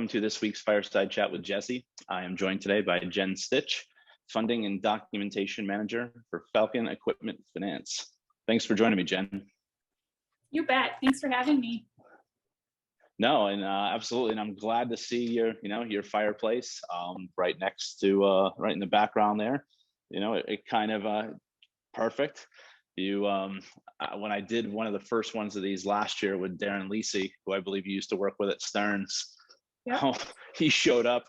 Welcome to this week's Fireside Chat with Jesse. I am joined today by Jen Stitch, Funding and Documentation Manager for Falcon Equipment Finance. Thanks for joining me, Jen. You bet. Thanks for having me. No, and absolutely, and I'm glad to see your fireplace right next to right in the background there. It kind of perfect. You when I did one of the first ones of these last year with Darren Leasing, who I believe you used to work with at Stearns. Yep. He showed up,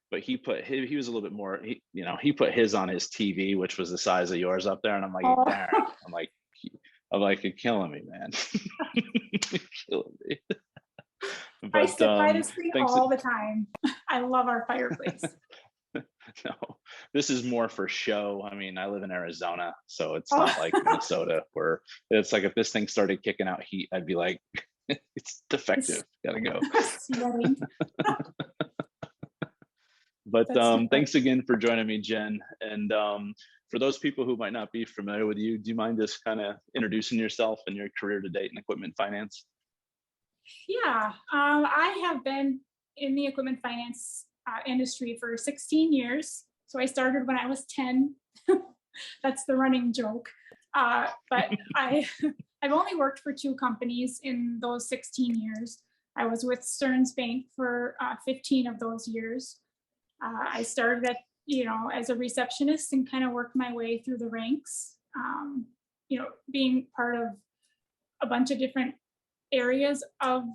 but he was a little bit more. He put his on his TV, which was the size of yours up there, and I'm like, Darren, I'm like, you're killing me, man. You're killing me. But, I sit by the screen all the time. I love our fireplace. No, this is more for show. I mean, I live in Arizona, so it's not like Minnesota, where it's like if this thing started kicking out heat, I'd be like, it's defective. Gotta go. But thanks again for joining me, Jen. And for those people who might not be familiar with you, do you mind just kind of introducing yourself and your career to date in equipment finance? Yeah, I have been in the equipment finance industry for 16 years. So I started when I was 10. That's the running joke. But I've only worked for 2 companies in those 16 years. I was with Stearns Bank for 15 of those years. I started as a receptionist and kind of worked my way through the ranks. Being part of a bunch of different areas of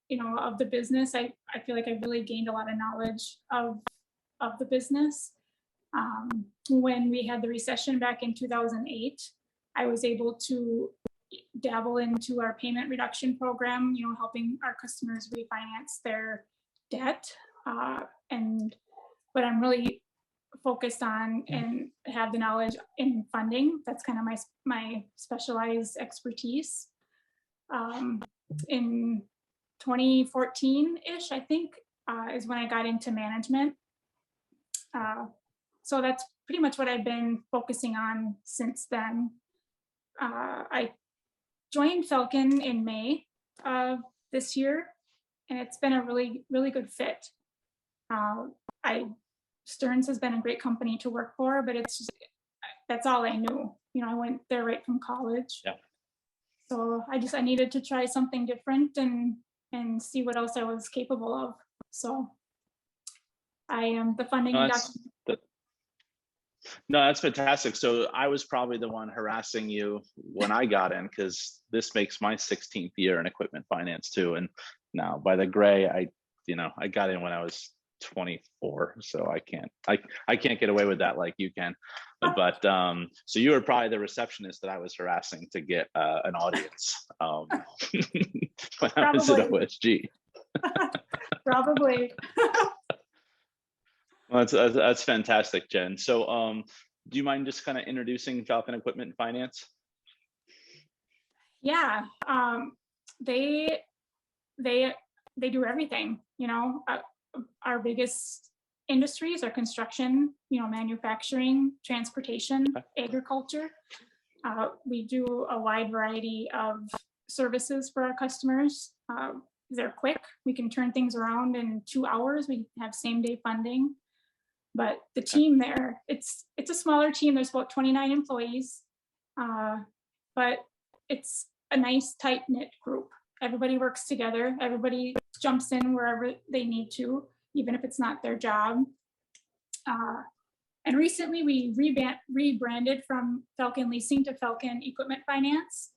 the business. I feel like I really gained a lot of knowledge of the business. When we had the recession back in 2008, I was able to dabble into our payment reduction program, helping our customers refinance their debt. And what I'm really focused on and have the knowledge in funding, that's kind of my specialized expertise. In 2014-ish, I think, is when I got into management. So that's pretty much what I've been focusing on since then. I joined Falcon in May of this year, and it's been a really, really good fit. Stearns has been a great company to work for, but that's all I knew. I went there right from college. Yeah. So I needed to try something different and see what else I was capable of. So I am the funding document. No, that's fantastic. So I was probably the one harassing you when I got in, because this makes my 16th year in equipment finance too. And now by the gray, I got in when I was 24, so I can't get away with that like you can. But so you were probably the receptionist that I was harassing to get an audience when I was at OSG. Probably. Well, that's fantastic, Jen. So do you mind just kind of introducing Falcon Equipment Finance? Yeah, they do everything. Our biggest industries are construction, manufacturing, transportation, agriculture. We do a wide variety of services for our customers. They're quick. We can turn things around in 2 hours. We have same-day funding. But the team there, it's a smaller team. There's about 29 employees, but it's a nice, tight-knit group. Everybody works together. Everybody jumps in wherever they need to, even if it's not their job. And recently we rebranded from Falcon Leasing to Falcon Equipment Finance.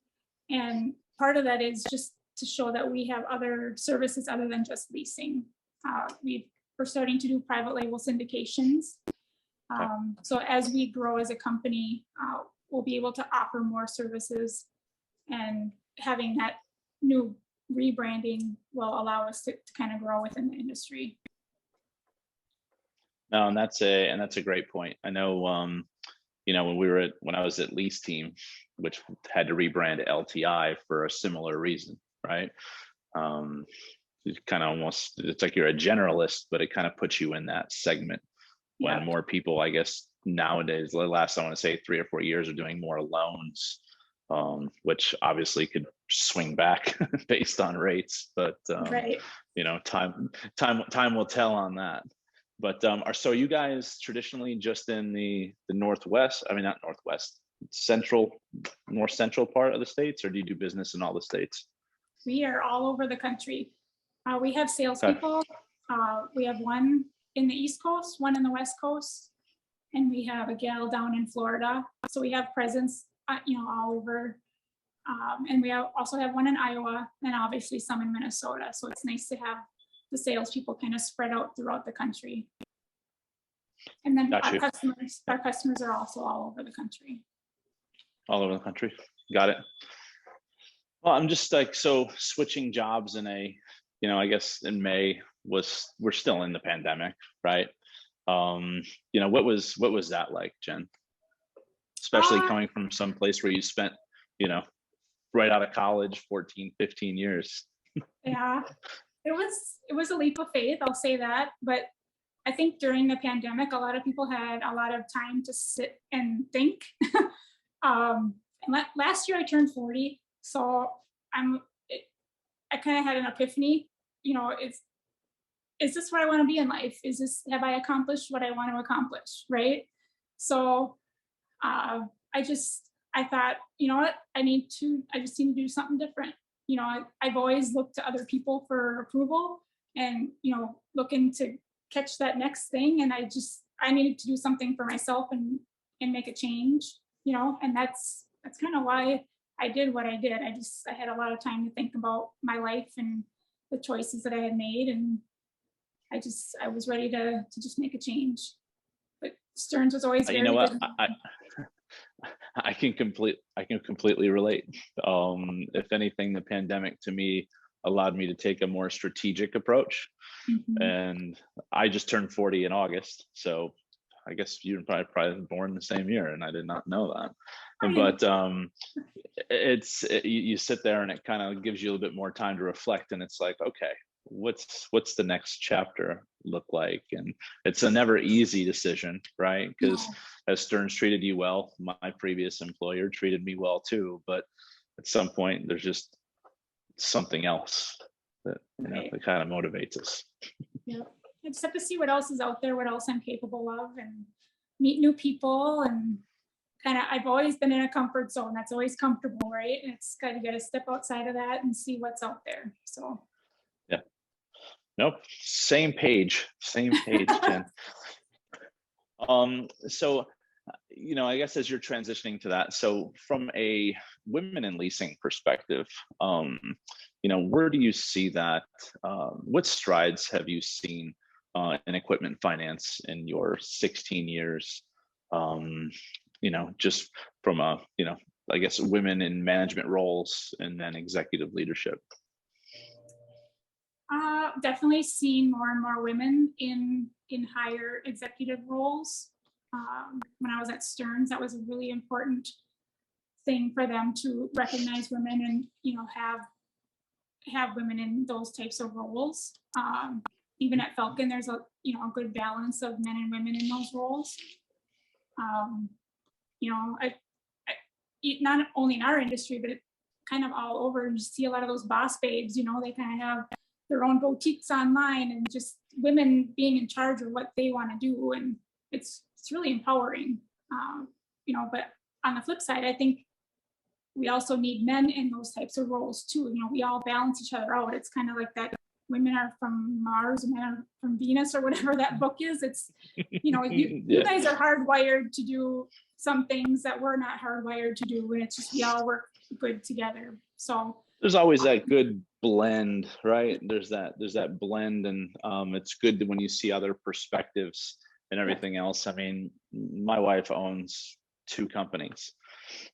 And part of that is just to show that we have other services other than just leasing. We're starting to do private label syndications. So as we grow as a company, we'll be able to offer more services, and having that new rebranding will allow us to kind of grow within the industry. No, and that's a great point. I know, when I was at Lease Team, which had to rebrand to LTI for a similar reason, right? It's kind of it's like you're a generalist, but it kind of puts you in that segment when more people, I guess nowadays, the last, I want to say 3 or 4 years, are doing more loans, which obviously could swing back based on rates. But time will tell on that. But so you guys traditionally just in the Northwest, I mean, not Northwest, more central part of the states, or do you do business in all the states? We are all over the country. We have Okay. salespeople. We have one in the East Coast, one in the West Coast, and we have a gal down in Florida. So we have presence, all over. And we also have one in Iowa, and obviously some in Minnesota. So it's nice to have the salespeople kind of spread out throughout the country. And then our customers are also all over the country. All over the country. Got it. Well, I'm just like, so switching jobs in I guess in May we're still in the pandemic, right? What was that like, Jen? Especially coming from some place where you spent, right out of college, 14, 15 years. Yeah, it was a leap of faith, I'll say that. But I think during the pandemic, a lot of people had a lot of time to sit and think. And last year I turned 40, so I kind of had an epiphany. Is this where I want to be in life? Have I accomplished what I want to accomplish, right? So I thought, you know what, I just need to do something different. I've always looked to other people for approval and, looking to catch that next thing. And I needed to do something for myself and make a change, and that's kind of why I did what I did. I had a lot of time to think about my life and the choices that I had made. And I was ready to just make a change. But Stearns was always very good. I can completely relate. If anything, the pandemic to me allowed me to take a more strategic approach. Mm-hmm. And I just turned 40 in August, so I guess you were probably born the same year, and I did not know that. But you sit there and it kind of gives you a little bit more time to reflect, and it's like, okay, what's the next chapter look like? And it's a never easy decision, right? Because as Stearns treated you well, my previous employer treated me well too, but at some point there's just something else that that kind of motivates us. Yeah, I just have to see what else is out there, what else I'm capable of, and meet new people. And I've always been in a comfort zone. That's always comfortable, right? And it's kind of got to step outside of that and see what's out there. So yeah. Nope. Same page, Jen. So, I guess as you're transitioning to that, so from a women in leasing perspective, where do you see that? What strides have you seen in equipment finance in your 16 years? Just from I guess women in management roles and then executive leadership. Definitely seen more and more women in higher executive roles. When I was at Stearns, that was a really important thing for them to recognize women and have women in those types of roles. Even at Falcon, there's a good balance of men and women in those roles. Not only in our industry, but kind of all over. You see a lot of those boss babes. They kind of have their own boutiques online, and just women being in charge of what they want to do, and it's really empowering. But on the flip side, I think we also need men in those types of roles too. We all balance each other out. It's kind of like that women are from Mars and men are from Venus, or whatever that book is. It's you guys are hardwired to do some things that we're not hardwired to do, and it's just we all work good together. So there's always that good blend, right? There's that blend, and it's good when you see other perspectives and everything else. I mean, my wife owns 2 companies,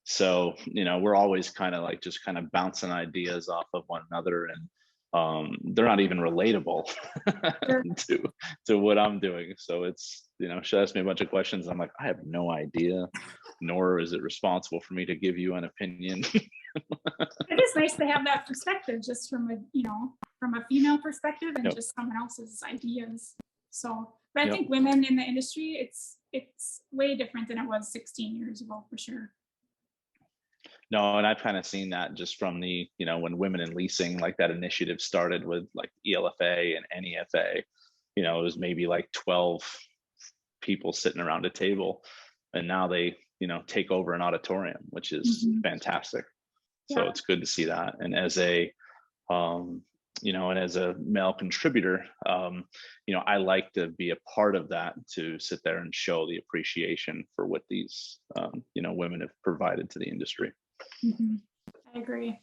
so we're always kind of bouncing ideas off of one another, and they're not even relatable to what I'm doing. So it's she asked me a bunch of questions. I'm like, I have no idea, nor is it responsible for me to give you an opinion. It is nice to have that perspective, just from a female perspective, and just someone else's ideas. So, but I think women in the industry, it's way different than it was 16 years ago, for sure. No, and I've kind of seen that just from the, when women in leasing, like that initiative started with like ELFA and NEFA, it was maybe like 12 people sitting around a table, and now they, take over an auditorium, which is fantastic. So Yeah. it's good to see that. And as a, and as a male contributor, I like to be a part of that, to sit there and show the appreciation for what these, women have provided to the industry. I agree.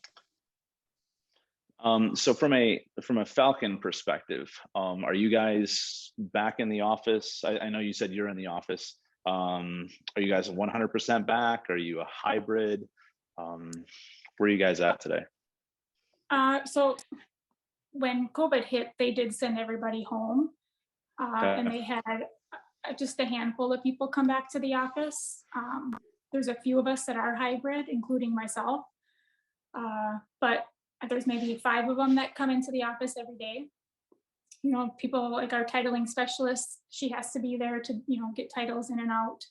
So from a Falcon perspective, are you guys back in the office? I know you said you're in the office. Are you guys 100% back? Are you a hybrid? Where are you guys at today? So when COVID hit, they did send everybody home, and they had just a handful of people come back to the office. There's a few of us that are hybrid, including myself, but there's maybe 5 of them that come into the office every day. People like our titling specialist, she has to be there to, get titles in and out.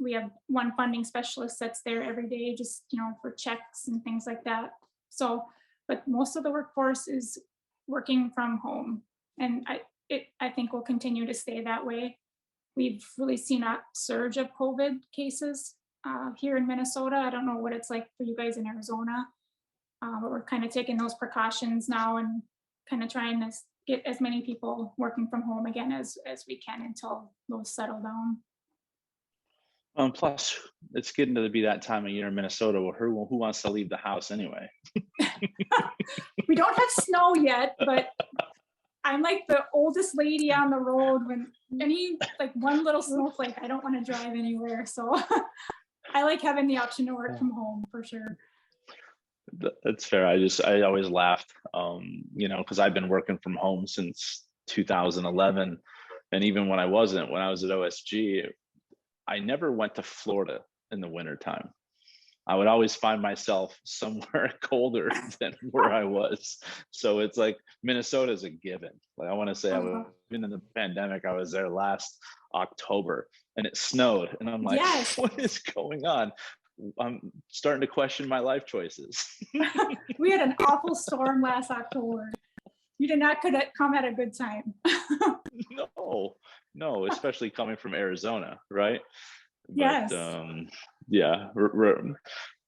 We have one funding specialist that's there every day, just, for checks and things like that. So, but most of the workforce is working from home, and I think will continue to stay that way. We've really seen a surge of COVID cases here in Minnesota. I don't know what it's like for you guys in Arizona, but we're kind of taking those precautions now and kind of trying to get as many people working from home again as we can until those settle down. Plus, it's getting to be that time of year in Minnesota where who wants to leave the house anyway? We don't have snow yet, but I'm like the oldest lady on the road. When any like one little snowflake, I don't want to drive anywhere. So I like having the option to work from home for sure. That's fair. I always laughed, because I've been working from home since 2011, and even when I was at OSG, I never went to Florida in the wintertime. I would always find myself somewhere colder than where I was. So it's like Minnesota is a given. Like I want to say, even in the pandemic, I was there last October and it snowed, and I'm like, yes. What is going on? I'm starting to question my life choices. We had an awful storm last October. You did not come at a good time. No, especially coming from Arizona, right? Yes. But, yeah.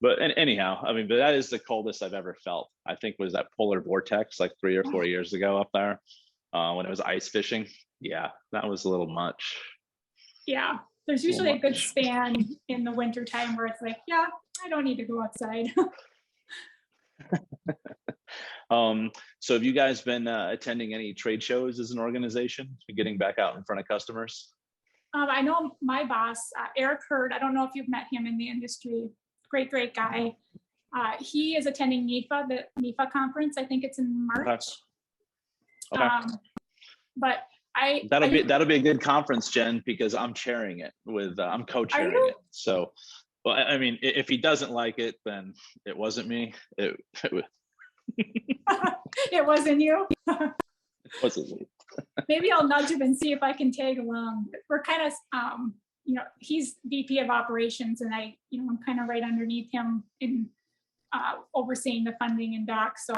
But anyhow, but that is the coldest I've ever felt. I think was that polar vortex like 3 or 4 years ago up there when it was ice fishing. Yeah, that was a little much. Yeah, there's usually a good span in the winter time where it's like, yeah, I don't need to go outside. So have you guys been attending any trade shows as an organization, getting back out in front of customers? I know my boss, Eric Hurd, I don't know if you've met him in the industry, great guy. He is attending NIFA, the NIFA conference. I think it's in March. Okay. But that'll be a good conference, Jen, because I'm chairing it I'm co-chairing it. So, well, if he doesn't like it, then it wasn't me. It wasn't you. It wasn't me. Maybe I'll nudge him and see if I can tag along. We're kind of, he's VP of operations, and I'm kind of right underneath him in overseeing the funding and docs. So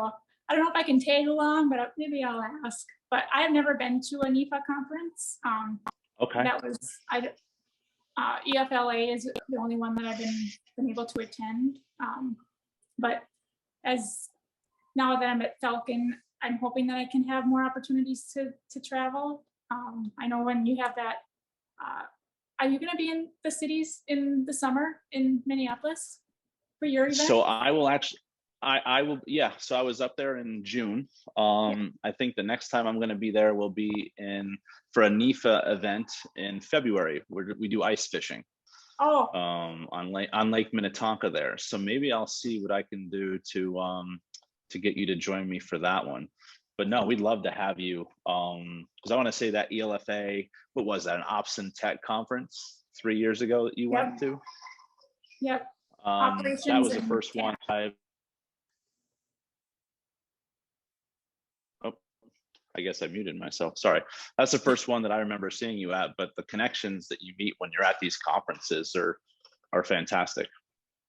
I don't know if I can tag along, but maybe I'll ask. But I've never been to a NIFA conference. Okay. That was EFLA is the only one that I've been able to attend. But as now that I'm at Falcon, I'm hoping that I can have more opportunities to travel. I know when you have that, are you going to be in the cities in the summer in Minneapolis for your event? So I will actually, I will, yeah. So I was up there in June. I think the next time I'm going to be there will be for a NIFA event in February, where we do ice fishing. Oh. On Lake Minnetonka there. So maybe I'll see what I can do to get you to join me for that one. But no, we'd love to have you, because I want to say that ELFA, what was that, an Ops and Tech conference 3 years ago that you went to? Yep. That was the first one I guess I muted myself. Sorry. That's the first one that I remember seeing you at, but the connections that you meet when you're at these conferences are fantastic.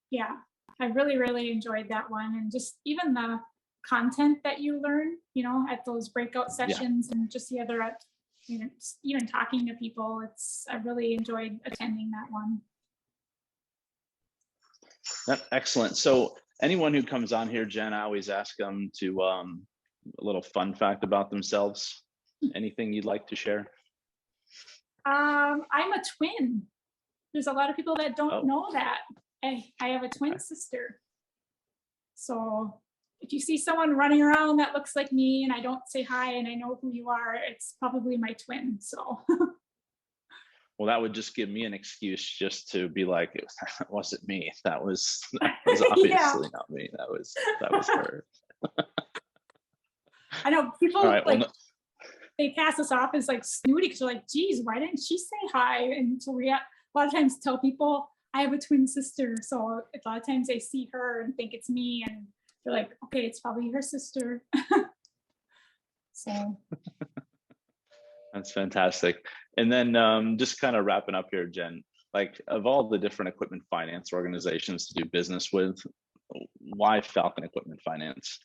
Yeah, I really, really enjoyed that one. And just even the content that you learn, at those breakout Yeah. sessions and just the other, even talking to people, I really enjoyed attending that one. Excellent. So anyone who comes on here, Jen, I always ask them to a little fun fact about themselves. Anything you'd like to share? I'm a twin. There's a lot of people that don't Oh. know that. I have a twin sister. So if you see someone running around that looks like me and I don't say hi and I know who you are, it's probably my twin. So Well, that would just give me an excuse just to be like, it wasn't me. That was obviously Yeah. not me. That was her. I know people All right, well, they pass us off as like snooty because they're like, geez, why didn't she say hi? And so we a lot of times tell people I have a twin sister. So a lot of times they see her and think it's me and they're like, okay, it's probably her sister. So that's fantastic. And then just kind of wrapping up here, Jen, like of all the different equipment finance organizations to do business with, why Falcon Equipment Finance?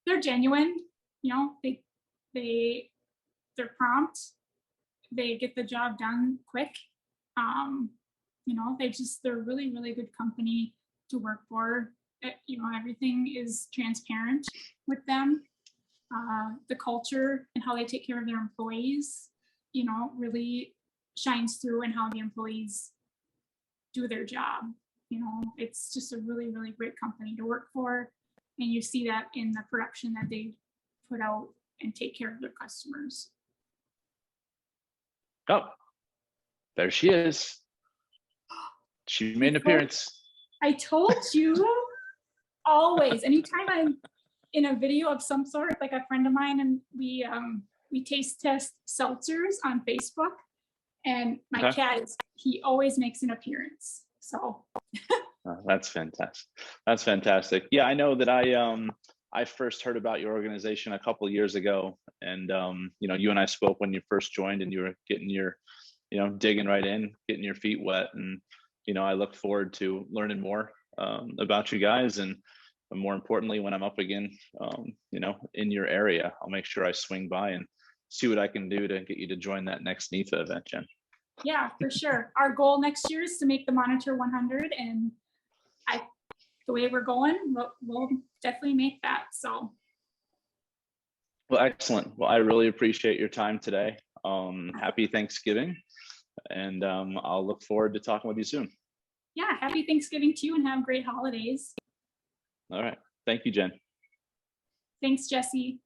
they're genuine, they're prompt, they get the job done quick. They're really, really good company to work for. Everything is transparent with them. The culture and how they take care of their employees, really shines through in how the employees do their job. It's just a really, really great company to work for. And you see that in the production that they put out and take care of their customers. Oh, there she is. She made an appearance. I told you always, anytime I'm in a video of some sort, like a friend of mine, and we taste test seltzers on Facebook, and my cat he always makes an appearance. So that's fantastic. That's fantastic. Yeah, I know that I first heard about your organization a couple of years ago, and you and I spoke when you first joined, and you were getting your, digging right in, getting your feet wet, and I look forward to learning more about you guys, and more importantly, when I'm up again, in your area, I'll make sure I swing by and see what I can do to get you to join that next NIFA event, Jen. Yeah, for sure. Our goal next year is to make the Monitor 100, and the way we're going, we'll definitely make that. So. Well, excellent. Well, I really appreciate your time today. Happy Thanksgiving, and I'll look forward to talking with you soon. Yeah, happy Thanksgiving to you and have great holidays. All right. Thank you, Jen. Thanks, Jesse.